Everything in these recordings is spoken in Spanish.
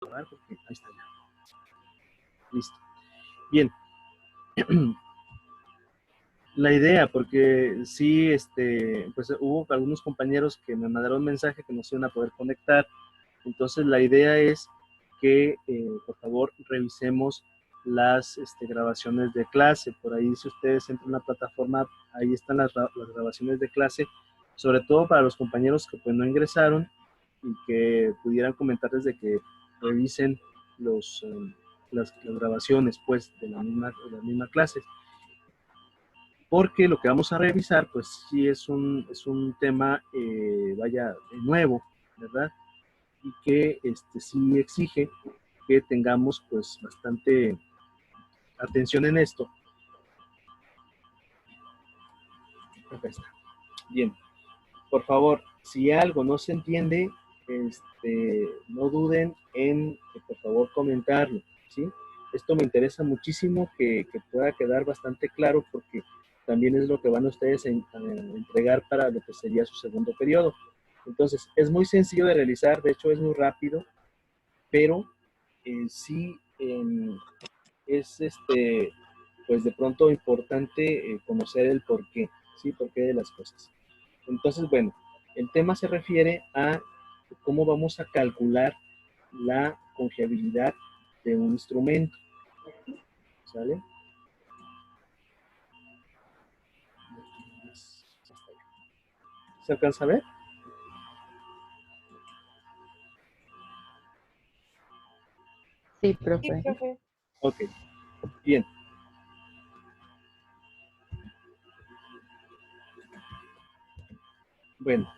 grabar porque ahí está ya. Listo. Bien. La idea, porque sí, pues hubo algunos compañeros que me mandaron un mensaje que no se iban a poder conectar. Entonces la idea es que por favor revisemos las grabaciones de clase. Por ahí si ustedes entran a la plataforma, ahí están las grabaciones de clase, sobre todo para los compañeros que pues no ingresaron y que pudieran comentarles de que revisen las grabaciones pues de la misma clase. Porque lo que vamos a revisar pues sí es un tema vaya nuevo, ¿verdad? Y que sí exige que tengamos pues bastante atención en esto. Acá está. Bien, por favor, si algo no se entiende, no duden en, por favor, comentarlo, ¿sí? Esto me interesa muchísimo que pueda quedar bastante claro porque también es lo que van ustedes a entregar para lo que sería su segundo periodo. Entonces, es muy sencillo de realizar, de hecho es muy rápido, pero sí es pues de pronto importante conocer el porqué, ¿sí? Porqué de las cosas. Entonces, bueno, el tema se refiere a cómo vamos a calcular la confiabilidad de un instrumento, ¿sale? ¿Se alcanza a ver? Sí, Sí, profe. profe. Ok, bien. Bueno,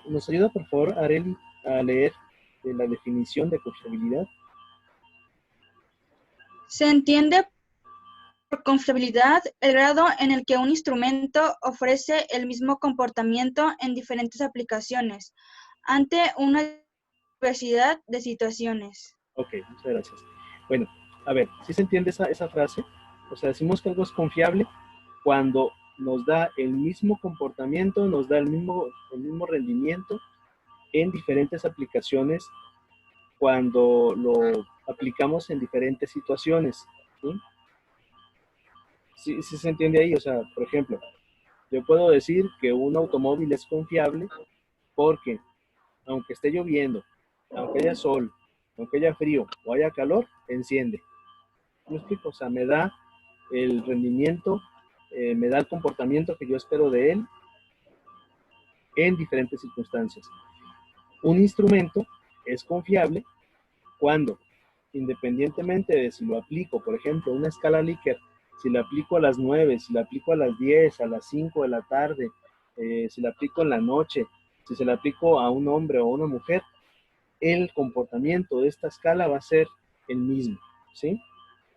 ¿nos ayuda por favor, Areli, a leer la definición de confiabilidad? Se entiende por confiabilidad el grado en el que un instrumento ofrece el mismo comportamiento en diferentes aplicaciones ante una diversidad de situaciones. Ok, muchas gracias. Bueno, a ver, ¿sí se entiende esa frase? O sea, decimos que algo es confiable cuando nos da el mismo comportamiento, nos da el mismo rendimiento en diferentes aplicaciones cuando lo aplicamos en diferentes situaciones. ¿Sí? Sí se entiende ahí. O sea, por ejemplo, yo puedo decir que un automóvil es confiable porque aunque esté lloviendo, aunque haya sol, aunque haya frío o haya calor, enciende. ¿Me explico? O sea, me da el rendimiento, me da el comportamiento que yo espero de él en diferentes circunstancias. Un instrumento es confiable cuando, independientemente de si lo aplico, por ejemplo, una escala Likert, si la aplico a las 9, si la aplico a las 10, a las 5 de la tarde, si la aplico en la noche, si se la aplico a un hombre o a una mujer, el comportamiento de esta escala va a ser el mismo, ¿sí?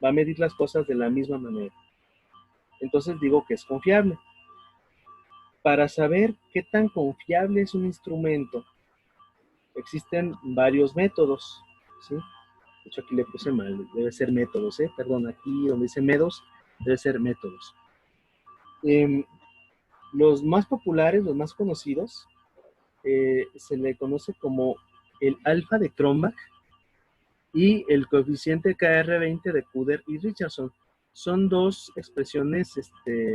Va a medir las cosas de la misma manera. Entonces digo que es confiable. Para saber qué tan confiable es un instrumento, existen varios métodos, ¿sí? De hecho, aquí le puse mal, debe ser métodos, ¿eh? Perdón, aquí donde dice medos, debe ser métodos. Los más populares, los más conocidos, se le conoce como el alfa de Cronbach y el coeficiente KR20 de Cuder y Richardson. Son dos expresiones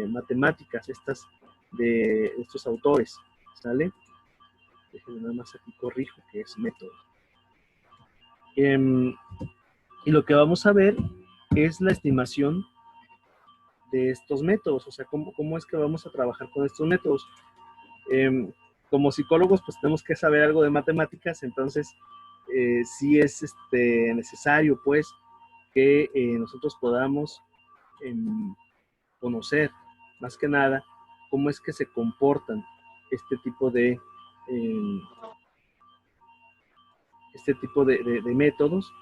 matemáticas estas de estos autores, ¿sale? Déjenme nada más aquí corrijo que es método. Y lo que vamos a ver es la estimación de estos métodos, o sea, cómo es que vamos a trabajar con estos métodos. Como psicólogos, pues tenemos que saber algo de matemáticas, entonces sí es necesario, pues, que nosotros podamos conocer, más que nada, cómo es que se comportan este tipo de métodos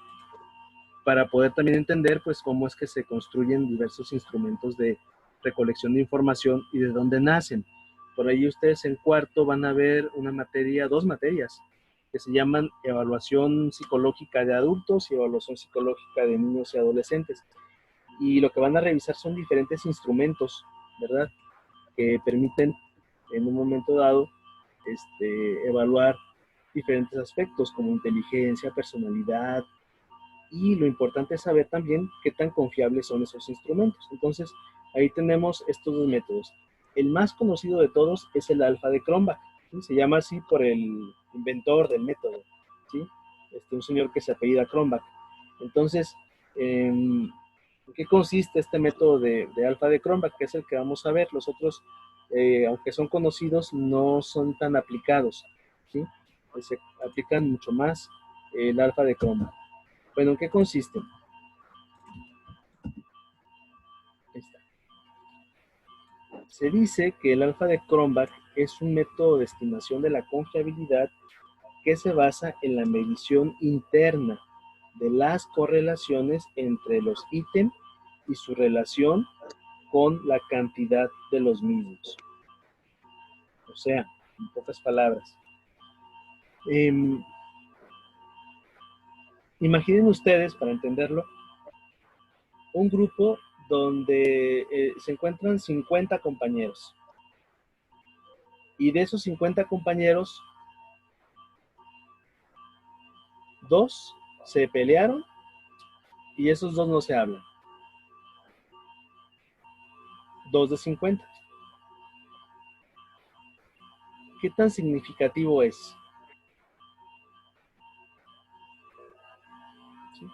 para poder también entender pues cómo es que se construyen diversos instrumentos de recolección de información y de dónde nacen. Por ahí ustedes en cuarto van a ver dos materias que se llaman evaluación psicológica de adultos y evaluación psicológica de niños y adolescentes. Y lo que van a revisar son diferentes instrumentos, ¿verdad? Que permiten en un momento dado evaluar diferentes aspectos como inteligencia, personalidad, y lo importante es saber también qué tan confiables son esos instrumentos. Entonces, ahí tenemos estos dos métodos. El más conocido de todos es el alfa de Cronbach, ¿sí? Se llama así por el inventor del método, ¿sí? Un señor que se apellida Cronbach. Entonces, ¿en qué consiste este método de alfa de Cronbach? Que es el que vamos a ver. Los otros, aunque son conocidos, no son tan aplicados, ¿sí? Se aplican mucho más el alfa de Cronbach. Bueno, ¿en qué consiste? Ahí está. Se dice que el alfa de Cronbach es un método de estimación de la confiabilidad que se basa en la medición interna de las correlaciones entre los ítems y su relación con la cantidad de los mismos. O sea, en pocas palabras. Imaginen ustedes, para entenderlo, un grupo donde se encuentran 50 compañeros. Y de esos 50 compañeros, 2 se pelearon y esos 2 no se hablan. 2 de 50. ¿Qué tan significativo es? ¿Sí?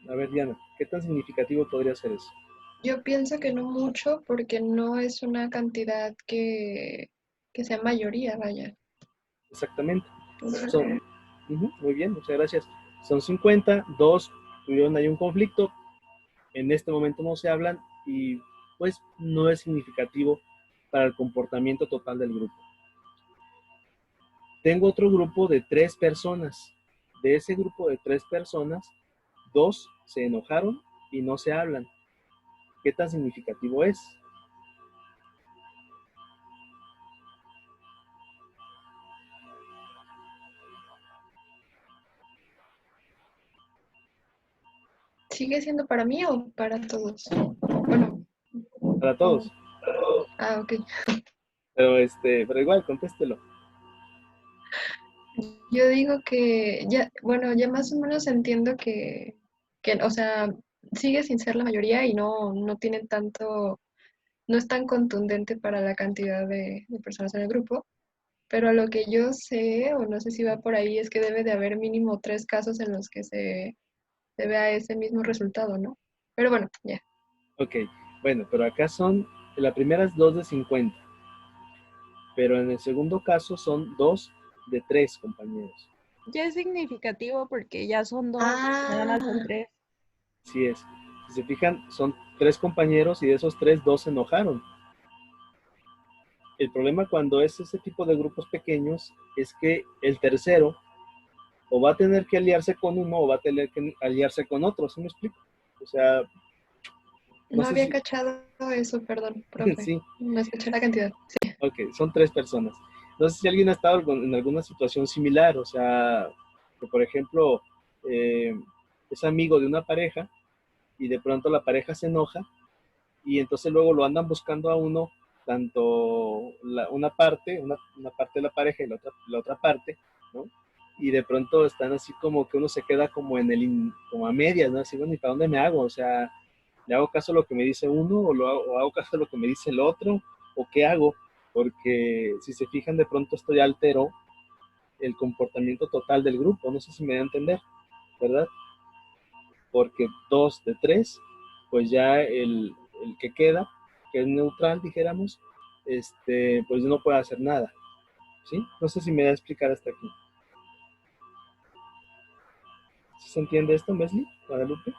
A ver, Diana, ¿qué tan significativo podría ser eso? Yo pienso que no mucho porque no es una cantidad que sea mayoría, vaya. Exactamente. Son, muy bien, muchas gracias. Son 50, 2 tuvieron ahí un conflicto, en este momento no se hablan y pues no es significativo para el comportamiento total del grupo. Tengo otro grupo de 3 personas. De ese grupo de 3 personas, 2 se enojaron y no se hablan. ¿Qué tan significativo es? ¿Sigue siendo para mí o para todos? Bueno. Para todos. Ok. Pero igual, contéstelo. Yo digo que ya, bueno, ya más o menos entiendo o sea, sigue sin ser la mayoría y no tiene tanto, no es tan contundente para la cantidad de personas en el grupo, pero a lo que yo sé, o no sé si va por ahí, es que debe de haber mínimo 3 casos en los que se vea ese mismo resultado, ¿no? Pero bueno, ya. Ok, bueno, pero acá la primera es 2 de 50, pero en el segundo caso son 2 de 3 compañeros. Ya es significativo porque ya son dos, nada más son tres. Así es. Si se fijan, son 3 compañeros y de esos 3, 2 se enojaron. El problema cuando es ese tipo de grupos pequeños es que el tercero o va a tener que aliarse con uno o va a tener que aliarse con otro, ¿sí me explico? O sea, No sé había si... cachado eso, perdón, profe. Sí. No escuché la cantidad. Sí. Ok, son 3 personas. No sé si alguien ha estado en alguna situación similar, o sea, que por ejemplo, es amigo de una pareja y de pronto la pareja se enoja y entonces luego lo andan buscando a uno, tanto una parte de la pareja y la otra parte, ¿no? Y de pronto están así como que uno se queda como como a medias, ¿no? Así, bueno, ¿y para dónde me hago? O sea, ¿le hago caso a lo que me dice uno o hago caso a lo que me dice el otro? ¿O qué hago? Porque si se fijan, de pronto esto ya alteró el comportamiento total del grupo. No sé si me da a entender, ¿verdad? Porque 2 de 3, pues ya el que queda, que es neutral, dijéramos, pues no puede hacer nada. ¿Sí? No sé si me da a explicar hasta aquí. ¿Sí se entiende esto, Mesli? Guadalupe.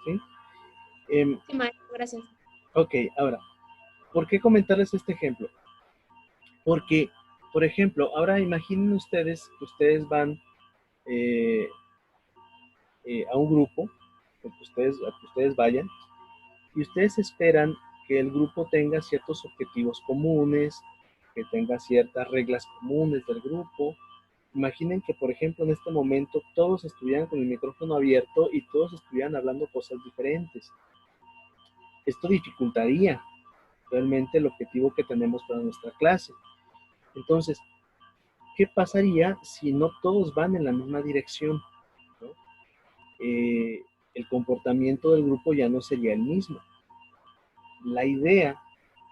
¿Sí? Sí, maestro, gracias. Ok, ahora, ¿por qué comentarles este ejemplo? Porque, por ejemplo, ahora imaginen ustedes que ustedes van a un grupo, a que ustedes vayan, y ustedes esperan que el grupo tenga ciertos objetivos comunes, que tenga ciertas reglas comunes del grupo. Imaginen que, por ejemplo, en este momento todos estuvieran con el micrófono abierto y todos estuvieran hablando cosas diferentes. Esto dificultaría realmente el objetivo que tenemos para nuestra clase. Entonces, ¿qué pasaría si no todos van en la misma dirección? ¿No? El comportamiento del grupo ya no sería el mismo. La idea,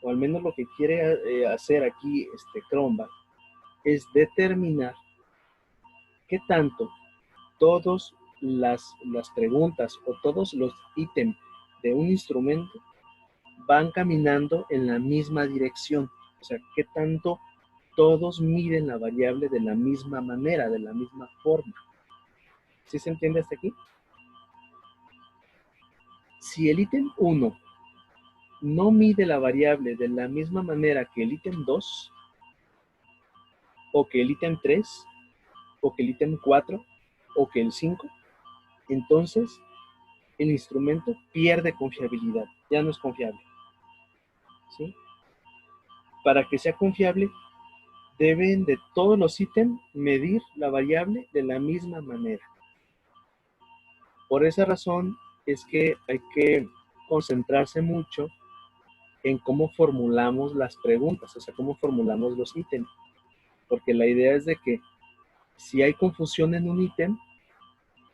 o al menos lo que quiere hacer aquí Cronbach, es determinar qué tanto todas las preguntas o todos los ítems de un instrumento van caminando en la misma dirección. O sea, qué tanto todos miden la variable de la misma manera, de la misma forma. ¿Sí se entiende hasta aquí? Si el ítem 1 no mide la variable de la misma manera que el ítem 2, o que el ítem 3, o que el ítem 4, o que el 5, entonces el instrumento pierde confiabilidad, ya no es confiable. ¿Sí? Para que sea confiable, deben de todos los ítems medir la variable de la misma manera. Por esa razón es que hay que concentrarse mucho en cómo formulamos las preguntas, o sea, cómo formulamos los ítems. Porque la idea es de que si hay confusión en un ítem,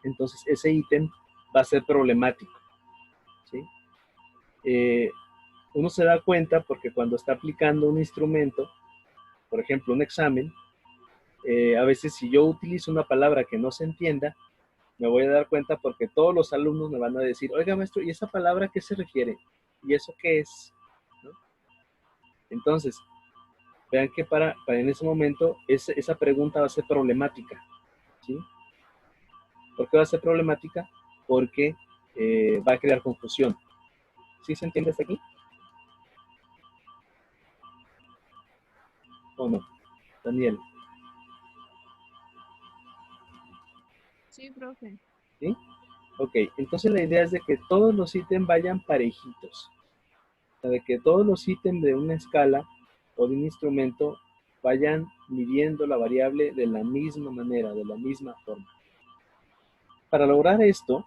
entonces ese ítem va a ser problemático. ¿Sí? Uno se da cuenta porque cuando está aplicando un instrumento, por ejemplo, un examen, a veces si yo utilizo una palabra que no se entienda, me voy a dar cuenta porque todos los alumnos me van a decir, oiga maestro, ¿y esa palabra a qué se refiere? ¿Y eso qué es? ¿No? Entonces, vean que para en ese momento esa pregunta va a ser problemática. ¿Sí? ¿Por qué va a ser problemática? Porque va a crear confusión. ¿Sí se entiende hasta aquí? ¿O no? Daniel. Sí, profe. ¿Sí? Ok, entonces la idea es de que todos los ítems vayan parejitos. O sea, de que todos los ítems de una escala o de un instrumento vayan midiendo la variable de la misma manera, de la misma forma. Para lograr esto,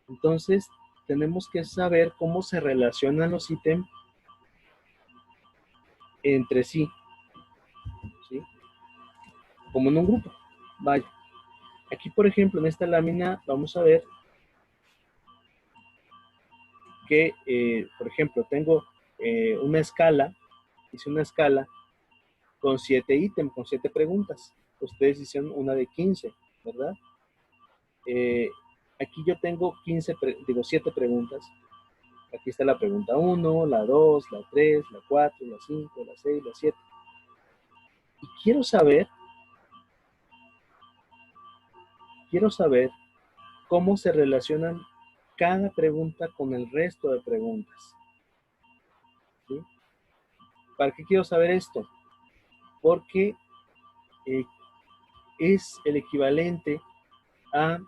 entonces tenemos que saber cómo se relacionan los ítems entre sí, ¿sí? Como en un grupo. Vaya. Aquí, por ejemplo, en esta lámina vamos a ver que, por ejemplo, tengo una escala, hice una escala con 7 ítems, con 7 preguntas. Ustedes hicieron una de 15, ¿verdad? Aquí yo tengo 7 preguntas. Aquí está la pregunta 1, la 2, la 3, la 4, la 5, la 6, la 7. Y quiero saber cómo se relacionan cada pregunta con el resto de preguntas. ¿Sí? ¿Para qué quiero saber esto? Porque es el equivalente a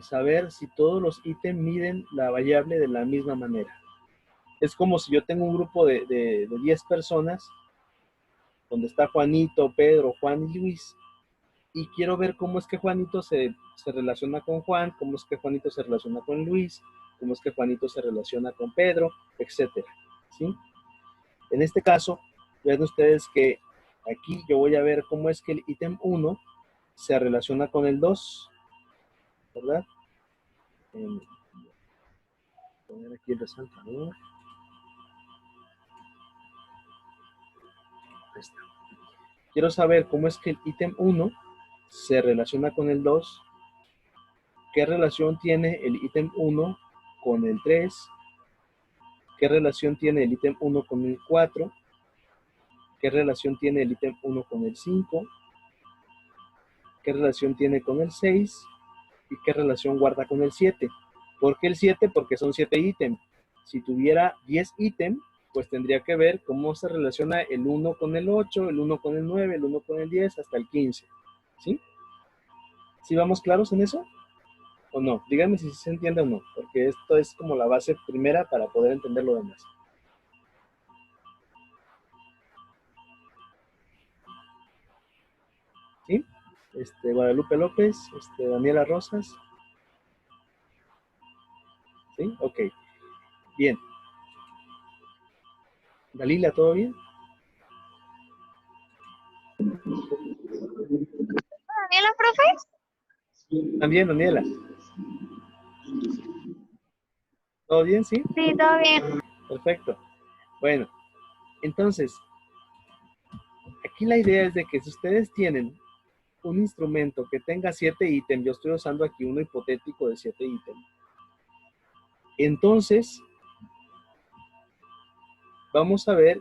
saber si todos los ítems miden la variable de la misma manera. Es como si yo tengo un grupo de 10 personas, donde está Juanito, Pedro, Juan y Luis, y quiero ver cómo es que Juanito se relaciona con Juan, cómo es que Juanito se relaciona con Luis, cómo es que Juanito se relaciona con Pedro, etcétera. ¿Sí? En este caso, vean ustedes que aquí yo voy a ver cómo es que el ítem 1 se relaciona con el 2, ¿verdad? Voy a poner aquí el resaltador. Ahí está. Quiero saber cómo es que el ítem 1 se relaciona con el 2, qué relación tiene el ítem 1 con el 3, qué relación tiene el ítem 1 con el 4, qué relación tiene el ítem 1 con el 5, qué relación tiene con el 6 y qué relación guarda con el 7. ¿Por qué el 7? Porque son 7 ítems. Si tuviera 10 ítems, pues tendría que ver cómo se relaciona el 1 con el 8, el 1 con el 9, el 1 con el 10, hasta el 15. ¿Sí? ¿Sí vamos claros en eso? ¿O no? Díganme si se entiende o no, porque esto es como la base primera para poder entender lo demás. ¿Sí? Guadalupe López, Daniela Rosas. ¿Sí? Ok. Bien. Dalila, ¿todo bien? Hola, profe. También, Daniela. ¿Todo bien, sí? Sí, todo bien. Perfecto. Bueno, entonces, aquí la idea es de que si ustedes tienen un instrumento que tenga 7 ítems, yo estoy usando aquí uno hipotético de 7 ítems, entonces vamos a ver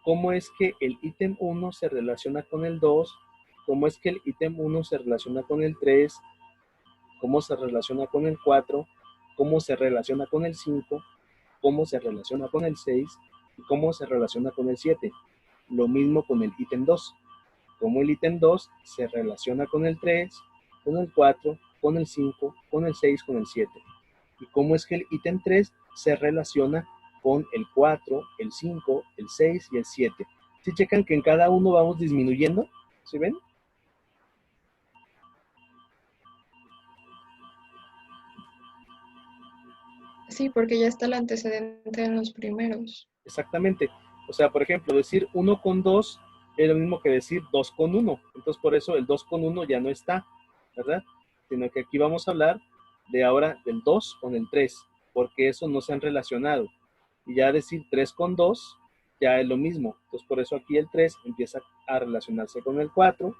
cómo es que el ítem 1 se relaciona con el 2, cómo es que el ítem 1 se relaciona con el 3, cómo se relaciona con el 4, cómo se relaciona con el 5, cómo se relaciona con el 6 y cómo se relaciona con el 7. Lo mismo con el ítem 2. Cómo el ítem 2 se relaciona con el 3, con el 4, con el 5, con el 6, con el 7. Y cómo es que el ítem 3 se relaciona con el 4, el 5, el 6 y el 7. ¿Sí checan que en cada uno vamos disminuyendo? ¿Sí ven? Sí, porque ya está el antecedente en los primeros. Exactamente. O sea, por ejemplo, decir 1 con 2 es lo mismo que decir 2 con 1. Entonces, por eso el 2 con 1 ya no está, ¿verdad? Sino que aquí vamos a hablar de ahora del 2 con el 3, porque eso no se han relacionado. Y ya decir 3 con 2 ya es lo mismo. Entonces, por eso aquí el 3 empieza a relacionarse con el 4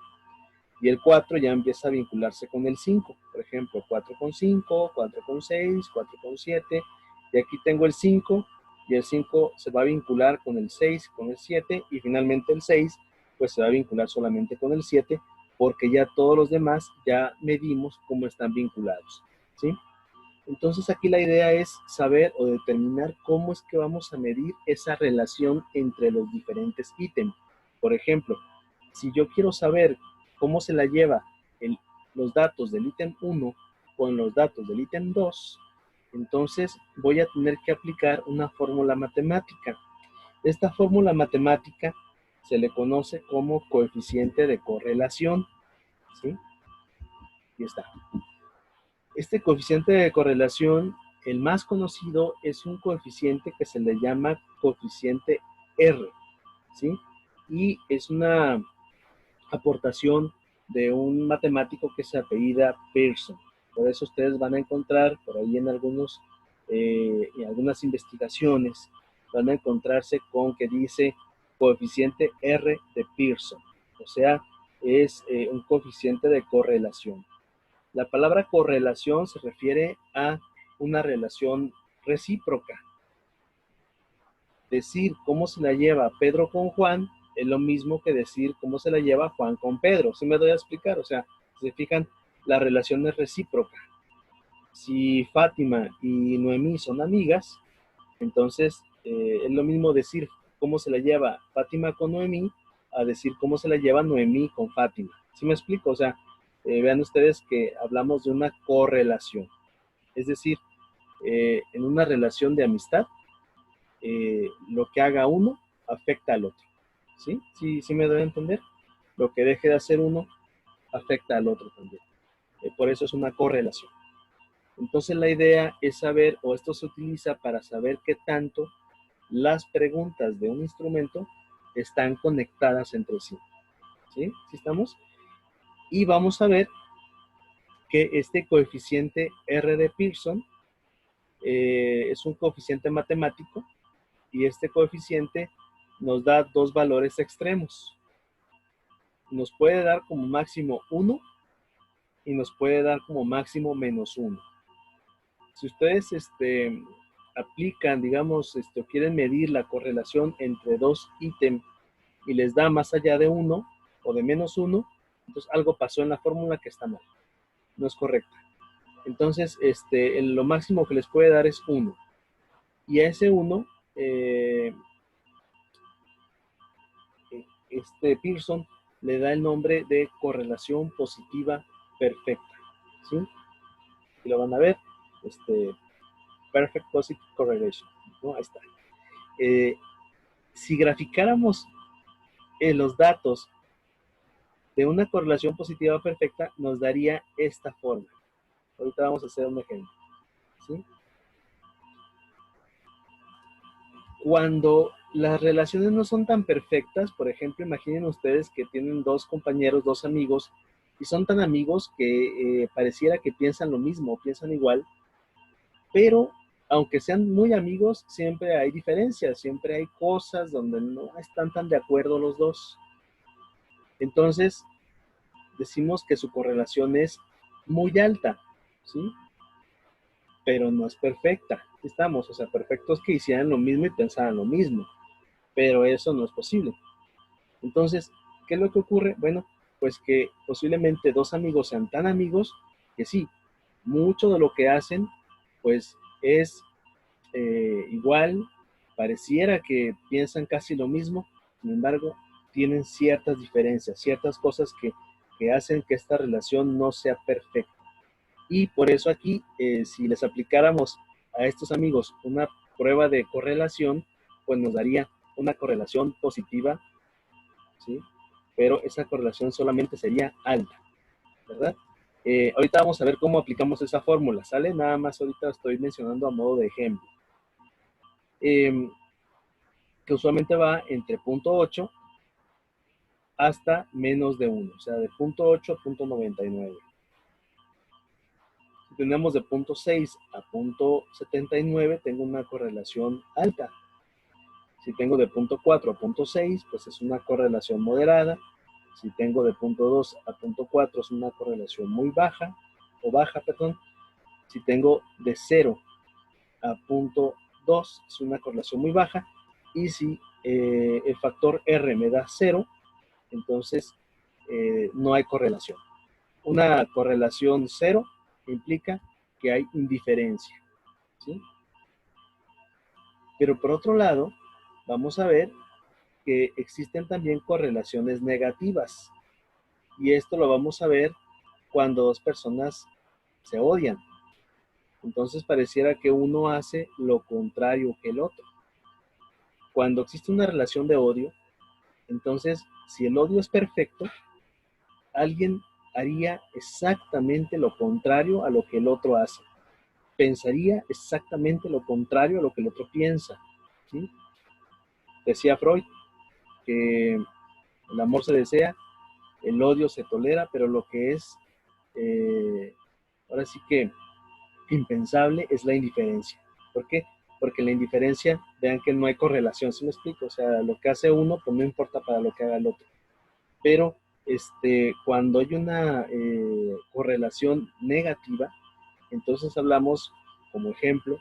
y el 4 ya empieza a vincularse con el 5. Por ejemplo, 4 con 5, 4 con 6, 4 con 7. Y aquí tengo el 5 y el 5 se va a vincular con el 6, con el 7 y finalmente el 6 pues se va a vincular solamente con el 7 porque ya todos los demás ya medimos cómo están vinculados, ¿sí? Entonces aquí la idea es saber o determinar cómo es que vamos a medir esa relación entre los diferentes ítems. Por ejemplo, si yo quiero saber cómo se la lleva los datos del ítem 1 con los datos del ítem 2, entonces voy a tener que aplicar una fórmula matemática. Esta fórmula matemática se le conoce como coeficiente de correlación, ¿sí? Aquí está. Este coeficiente de correlación, el más conocido, es un coeficiente que se le llama coeficiente R, ¿sí? Y es una aportación de un matemático que se apellida Pearson. Por eso ustedes van a encontrar por ahí en algunas investigaciones, van a encontrarse con que dice coeficiente R de Pearson. O sea, es un coeficiente de correlación. La palabra correlación se refiere a una relación recíproca. Decir cómo se la lleva Pedro con Juan es lo mismo que decir cómo se la lleva Juan con Pedro. ¿Sí me doy a explicar? O sea, si se fijan, la relación es recíproca. Si Fátima y Noemí son amigas, entonces es lo mismo decir cómo se la lleva Fátima con Noemí a decir cómo se la lleva Noemí con Fátima. ¿Sí me explico? O sea, vean ustedes que hablamos de una correlación. Es decir, en una relación de amistad, lo que haga uno afecta al otro. ¿Sí? ¿Sí me doy a entender? Lo que deje de hacer uno afecta al otro también. Por eso es una correlación. Entonces la idea es saber, o esto se utiliza para saber qué tanto las preguntas de un instrumento están conectadas entre sí. ¿Sí? ¿Sí estamos? Y vamos a ver que este coeficiente R de Pearson es un coeficiente matemático y este coeficiente nos da dos valores extremos. Nos puede dar como máximo 1 y nos puede dar como máximo -1. Si ustedes aplican, digamos, o quieren medir la correlación entre dos ítems y les da más allá de 1 o de -1, entonces algo pasó en la fórmula que está mal, no es correcta. Entonces, lo máximo que les puede dar es 1. Y a ese 1, Pearson le da el nombre de correlación positiva perfecta. ¿Sí? Y lo van a ver. Perfect Positive Correlation. ¿No? Ahí está. Si graficáramos los datos de una correlación positiva perfecta, nos daría esta forma. Ahorita vamos a hacer un ejemplo. ¿Sí? Cuando las relaciones no son tan perfectas, por ejemplo, imaginen ustedes que tienen dos compañeros, dos amigos, y son tan amigos que pareciera que piensan lo mismo, piensan igual, pero aunque sean muy amigos, siempre hay diferencias, siempre hay cosas donde no están tan de acuerdo los dos. Entonces, decimos que su correlación es muy alta, ¿sí? Pero no es perfecta. Estamos, o sea, perfectos que hicieran lo mismo y pensaran lo mismo, pero eso no es posible. Entonces, ¿qué es lo que ocurre? Bueno, pues que posiblemente dos amigos sean tan amigos que sí, mucho de lo que hacen, pues es igual, pareciera que piensan casi lo mismo, sin embargo, tienen ciertas diferencias, ciertas cosas que hacen que esta relación no sea perfecta. Y por eso aquí, si les aplicáramos a estos amigos una prueba de correlación, pues nos daría una correlación positiva, ¿sí? Pero esa correlación solamente sería alta, ¿verdad? Ahorita vamos a ver cómo aplicamos esa fórmula, ¿sale? Nada más ahorita estoy mencionando a modo de ejemplo. Que usualmente va entre 0.8 hasta menos de 1, o sea, de 0.8 a 0.99. Si tenemos de 0.6 a 0.79, tengo una correlación alta. Si tengo de 0.4 a 0.6, pues es una correlación moderada. Si tengo de 0.2 a 0.4, es una correlación muy baja, o baja, perdón. Si tengo de 0 a 0.2, es una correlación muy baja. Y si el factor R me da 0, entonces no hay correlación. Una correlación 0 implica que hay indiferencia, ¿sí? Pero por otro lado, vamos a ver que existen también correlaciones negativas. Y esto lo vamos a ver cuando dos personas se odian. Entonces pareciera que uno hace lo contrario que el otro. Cuando existe una relación de odio, entonces si el odio es perfecto, alguien haría exactamente lo contrario a lo que el otro hace. Pensaría exactamente lo contrario a lo que el otro piensa, ¿sí? Decía Freud que el amor se desea, el odio se tolera, pero lo que es, ahora sí que impensable es la indiferencia. ¿Por qué? Porque la indiferencia, vean que no hay correlación, ¿sí me explico? O sea, lo que hace uno, pues no importa para lo que haga el otro. Pero cuando hay una correlación negativa, entonces hablamos, como ejemplo,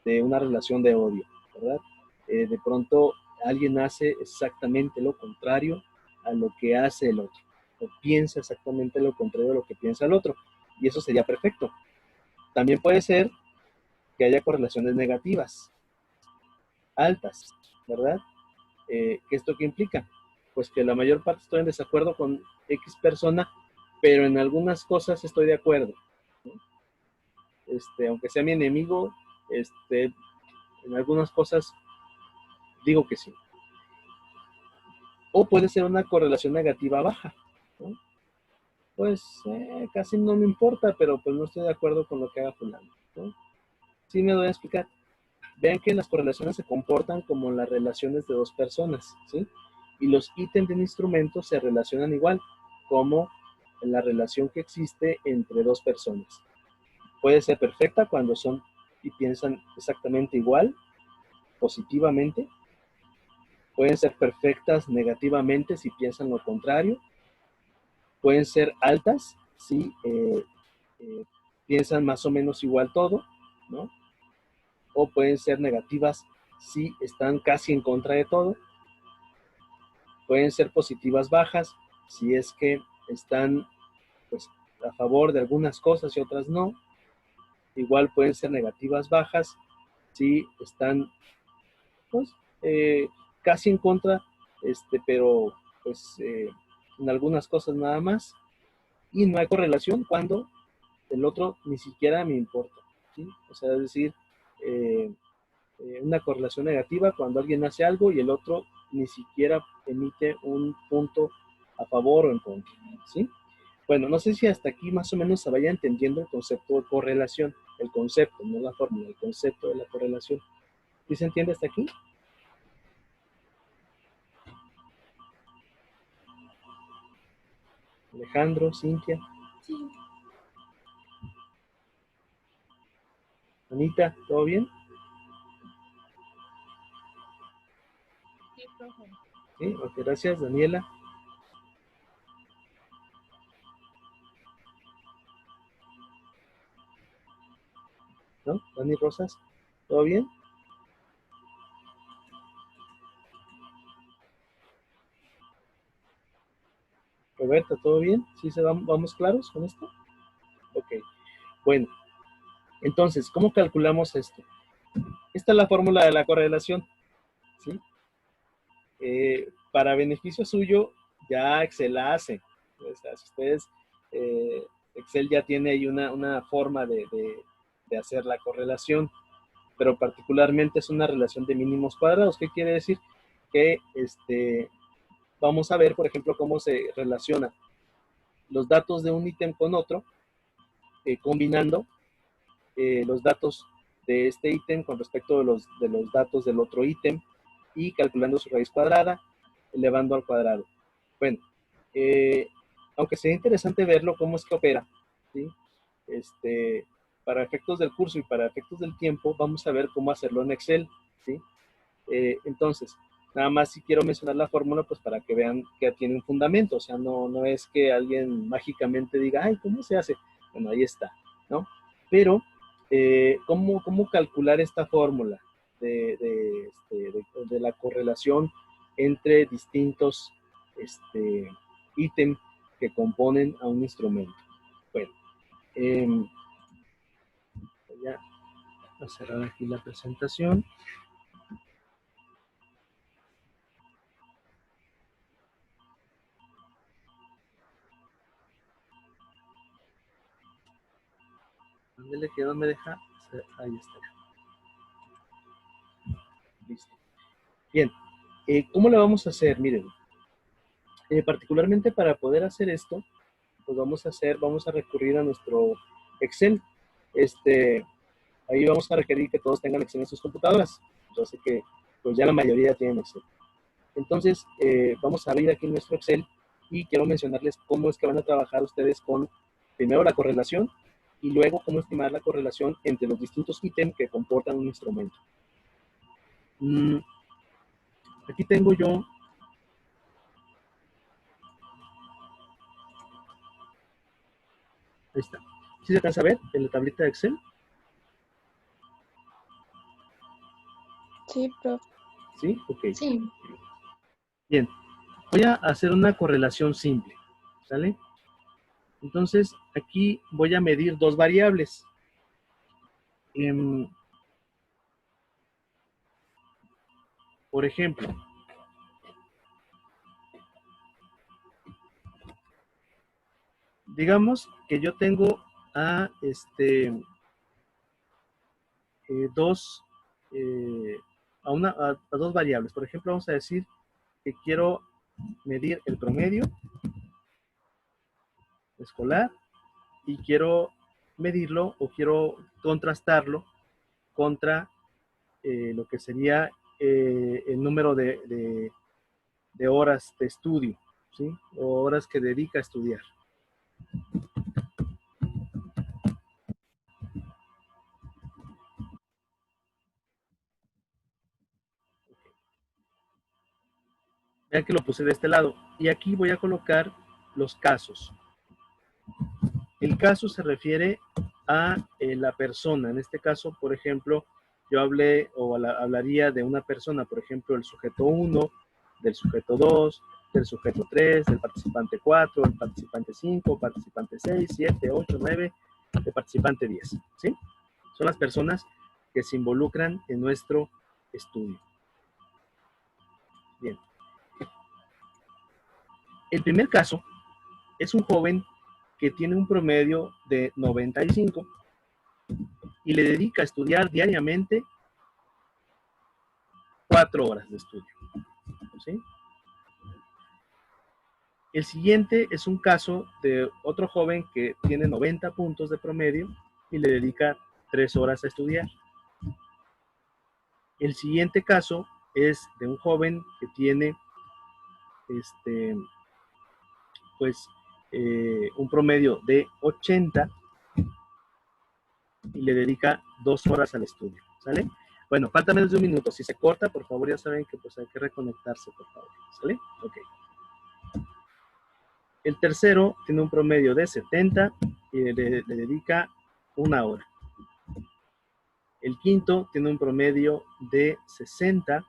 de una relación de odio, ¿verdad? De pronto alguien hace exactamente lo contrario a lo que hace el otro, o piensa exactamente lo contrario a lo que piensa el otro, y eso sería perfecto. También puede ser que haya correlaciones negativas, altas, ¿verdad? ¿Esto qué implica? Pues que la mayor parte estoy en desacuerdo con X persona, pero en algunas cosas estoy de acuerdo, ¿no? Aunque sea mi enemigo, en algunas cosas digo que sí. O puede ser una correlación negativa baja, ¿no? Pues casi no me importa, pero pues no estoy de acuerdo con lo que haga fulano, ¿no? Sí me doy a explicar. Vean que las correlaciones se comportan como las relaciones de dos personas, ¿sí? Y los ítems de un instrumento se relacionan igual, como la relación que existe entre dos personas. Puede ser perfecta cuando son y piensan exactamente igual, positivamente. Pueden ser perfectas negativamente si piensan lo contrario. Pueden ser altas si piensan más o menos igual todo, ¿no? O pueden ser negativas si están casi en contra de todo. Pueden ser positivas bajas si es que están pues a favor de algunas cosas y otras no. Igual pueden ser negativas bajas si están pues casi en contra, pero pues en algunas cosas nada más. Y no hay correlación cuando el otro ni siquiera me importa, ¿sí? O sea, es decir, una correlación negativa cuando alguien hace algo y el otro ni siquiera emite un punto a favor o en contra, ¿sí? Bueno, no sé si hasta aquí más o menos se vaya entendiendo el concepto de correlación, el concepto, no la fórmula, el concepto de la correlación. ¿Sí se entiende hasta aquí? Alejandro, Cintia, Sí. Anita, ¿todo bien? Sí, profe. Sí, ok, gracias. Daniela, ¿no? Dani Rosas, ¿todo bien? Roberta, ¿todo bien? ¿Sí vamos claros con esto? Ok, bueno, entonces, ¿cómo calculamos esto? Esta es la fórmula de la correlación, ¿sí? Para beneficio suyo, ya Excel la hace. O sea, si ustedes, Excel ya tiene ahí una forma de hacer la correlación, pero particularmente es una relación de mínimos cuadrados. ¿Qué quiere decir? Que vamos a ver, por ejemplo, cómo se relaciona los datos de un ítem con otro, combinando los datos de este ítem con respecto de los datos del otro ítem y calculando su raíz cuadrada, elevando al cuadrado. Bueno, aunque sea interesante verlo cómo es que opera, ¿sí? Para efectos del curso y para efectos del tiempo, vamos a ver cómo hacerlo en Excel, ¿sí? Entonces, nada más si quiero mencionar la fórmula, pues para que vean que tiene un fundamento, o sea, no es que alguien mágicamente diga, ay, ¿cómo se hace? Bueno, ahí está, ¿no? Pero, ¿cómo calcular esta fórmula de la correlación entre distintos ítems que componen a un instrumento? Bueno, voy a cerrar aquí la presentación. Ándele, que no me deja. Ahí está. Listo. Bien. ¿Cómo le vamos a hacer? Miren, particularmente para poder hacer esto, pues vamos a recurrir a nuestro Excel. Ahí vamos a requerir que todos tengan Excel en sus computadoras. Yo sé que pues ya la mayoría tienen Excel. Entonces, vamos a abrir aquí nuestro Excel y quiero mencionarles cómo es que van a trabajar ustedes con, primero, la correlación y luego cómo estimar la correlación entre los distintos ítems que comportan un instrumento. Aquí tengo yo ahí está. ¿Sí se alcanza a ver en la tablita de Excel? Sí, profe. ¿Sí? Ok. Sí. Bien. Voy a hacer una correlación simple. ¿Sale? Entonces, aquí voy a medir dos variables. Por ejemplo, digamos que yo tengo a dos a dos variables. Por ejemplo, vamos a decir que quiero medir el promedio escolar y quiero medirlo o quiero contrastarlo contra lo que sería el número de horas de estudio, ¿sí? O horas que dedica a estudiar. Vean que lo puse de este lado. Y aquí voy a colocar los casos. El caso se refiere a la persona. En este caso, por ejemplo, yo hablé o hablaría de una persona, por ejemplo, el sujeto 1, del sujeto 2, del sujeto 3, del participante 4, del participante 5, participante 6, 7, 8, 9, del participante 10. ¿Sí? Son las personas que se involucran en nuestro estudio. Bien. El primer caso es un joven que tiene un promedio de 95 y le dedica a estudiar diariamente 4 horas de estudio. ¿Sí? El siguiente es un caso de otro joven que tiene 90 puntos de promedio y le dedica 3 horas a estudiar. El siguiente caso es de un joven que tiene pues un promedio de 80 y le dedica 2 horas al estudio, ¿sale? Bueno, falta menos de 1 minuto. Si se corta, por favor, ya saben que pues hay que reconectarse, por favor, ¿sale? Ok. El tercero tiene un promedio de 70 y le dedica 1 hora. El quinto tiene un promedio de 60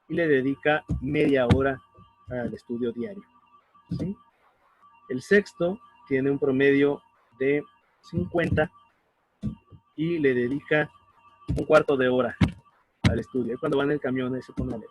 y le dedica media hora al estudio diario, ¿sí? El sexto tiene un promedio de 50 y le dedica 1/4 de hora al estudio. Cuando va en el camión, se pone a leer.